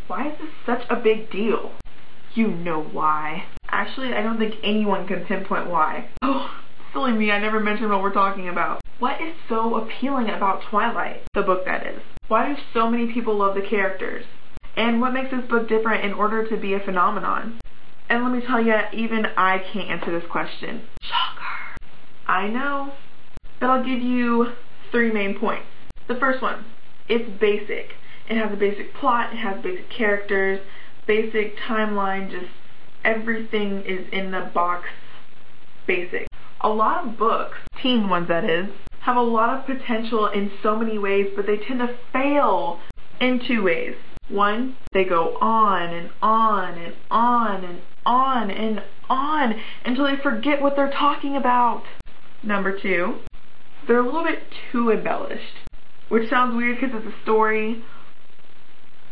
Why is this such a big deal? You know why. Actually, I don't think anyone can pinpoint why. Oh, silly me, I never mentioned what we're talking about. What is so appealing about Twilight? The book, that is. Why do so many people love the characters? And what makes this book different in order to be a phenomenon? And let me tell you, even I can't answer this question. Shocker. I know. But I'll give you 3 main points. The first one, it's basic. It has a basic plot, it has basic characters, basic timeline, just everything is in the box basic. A lot of books, teen ones that is, have a lot of potential in so many ways, but they tend to fail in 2 ways. One, they go on and on and on and on and on until they forget what they're talking about. Number 2, they're a little bit too embellished, which sounds weird because it's a story,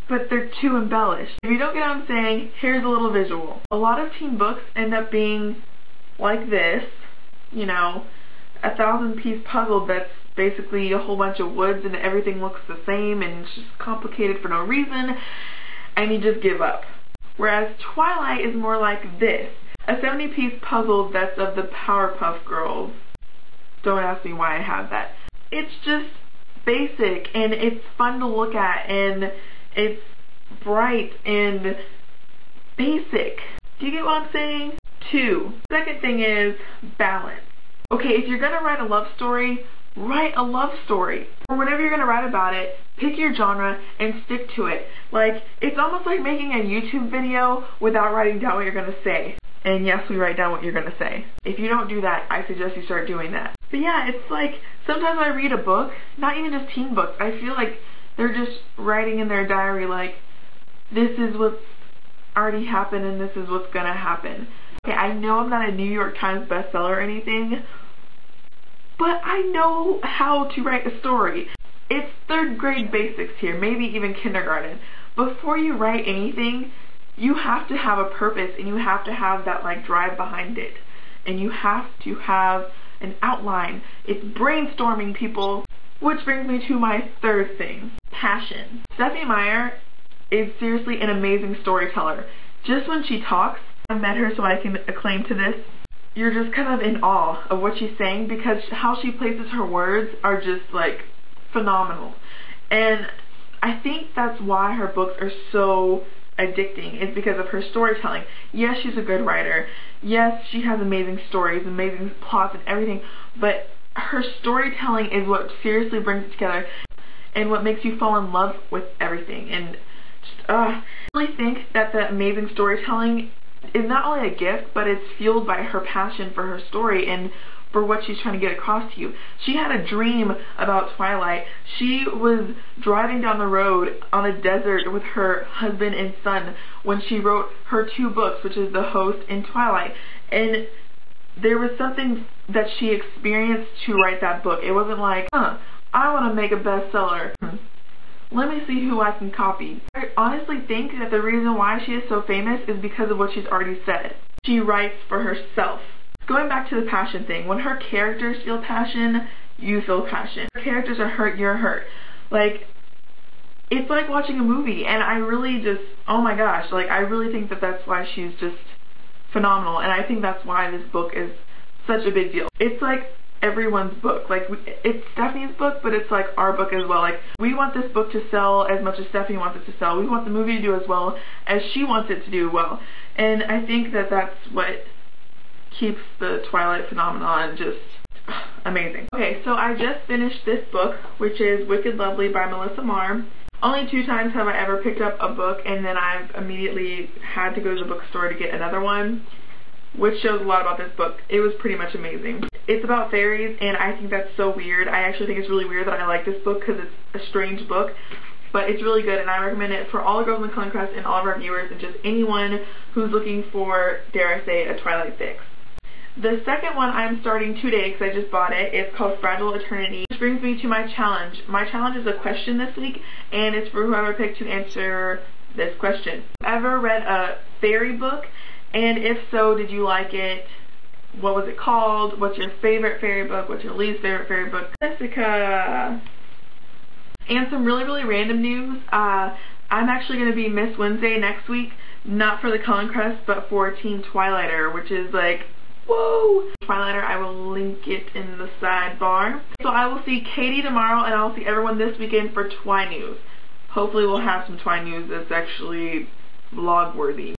but they're too embellished. If you don't get what I'm saying, here's a little visual. A lot of teen books end up being like this, you know, a 1,000-piece puzzle that's basically a whole bunch of woods and everything looks the same and it's just complicated for no reason, and you just give up. Whereas Twilight is more like this, a 70-piece puzzle that's of the Powerpuff Girls. Don't ask me why I have that. It's just basic and it's fun to look at and it's bright and basic. Do you get what I'm saying? 2. Second thing is balance. Okay, if you're gonna write a love story, write a love story. Or whenever you're gonna write about it, pick your genre and stick to it. Like, it's almost like making a YouTube video without writing down what you're gonna say. And yes, we write down what you're gonna say. If you don't do that, I suggest you start doing that. But yeah, it's like, sometimes I read a book, not even just teen books, I feel like they're just writing in their diary like, this is what's already happened and this is what's gonna happen. Okay, I know I'm not a New York Times bestseller or anything, but I know how to write a story. It's 3rd grade basics here, maybe even kindergarten. Before you write anything, you have to have a purpose and you have to have that like drive behind it. And you have to have an outline. It's brainstorming, people. Which brings me to my 3rd thing, passion. Stephenie Meyer is seriously an amazing storyteller. Just when she talks, I met her so I can acclaim to this, you're just kind of in awe of what she's saying because how she places her words are just like phenomenal. And I think that's why her books are so addicting, is because of her storytelling. Yes, she's a good writer. Yes, she has amazing stories, amazing plots and everything, but her storytelling is what seriously brings it together and what makes you fall in love with everything. And just, I really think that the amazing storytelling is not only a gift, but it's fueled by her passion for her story and for what she's trying to get across to you. She had a dream about Twilight. She was driving down the road on a desert with her husband and son when she wrote her 2 books, which is The Host and Twilight. And there was something that she experienced to write that book. It wasn't like, I want to make a bestseller. Let me see who I can copy. I honestly think that the reason why she is so famous is because of what she's already said. She writes for herself. Going back to the passion thing, when her characters feel passion, you feel passion. Her characters are hurt, you're hurt. Like, it's like watching a movie, and I really just, oh my gosh, like, I really think that that's why she's just phenomenal, and I think that's why this book is such a big deal. It's like everyone's book. Like, it's Stephenie's book, but it's like our book as well. Like, we want this book to sell as much as Stephenie wants it to sell. We want the movie to do as well as she wants it to do well. And I think that that's what keeps the Twilight phenomenon just amazing. Okay, so I just finished this book, which is Wicked Lovely by Melissa Marr. Only 2 times have I ever picked up a book and then I've immediately had to go to the bookstore to get another one, which shows a lot about this book. It was pretty much amazing. It's about fairies, and I think that's so weird. I actually think it's really weird that I like this book because it's a strange book, but it's really good, and I recommend it for all the girls in the TheCullenCrest and all of our viewers and just anyone who's looking for, dare I say, a Twilight fix. The second one I'm starting today because I just bought it. It's called Fragile Eternity, which brings me to my challenge. My challenge is a question this week, and it's for whoever picked to answer this question. Ever read a fairy book? And if so, did you like it? What was it called? What's your favorite fairy book? What's your least favorite fairy book? Jessica! And some really, really random news. I'm actually going to be Miss Wednesday next week, not for the TheCullenCrest, but for Team Twilighter, which is like, whoa! Twilighter, I will link it in the sidebar. So I will see Katie tomorrow, and I'll see everyone this weekend for Twi News. Hopefully we'll have some Twi News that's actually vlog-worthy.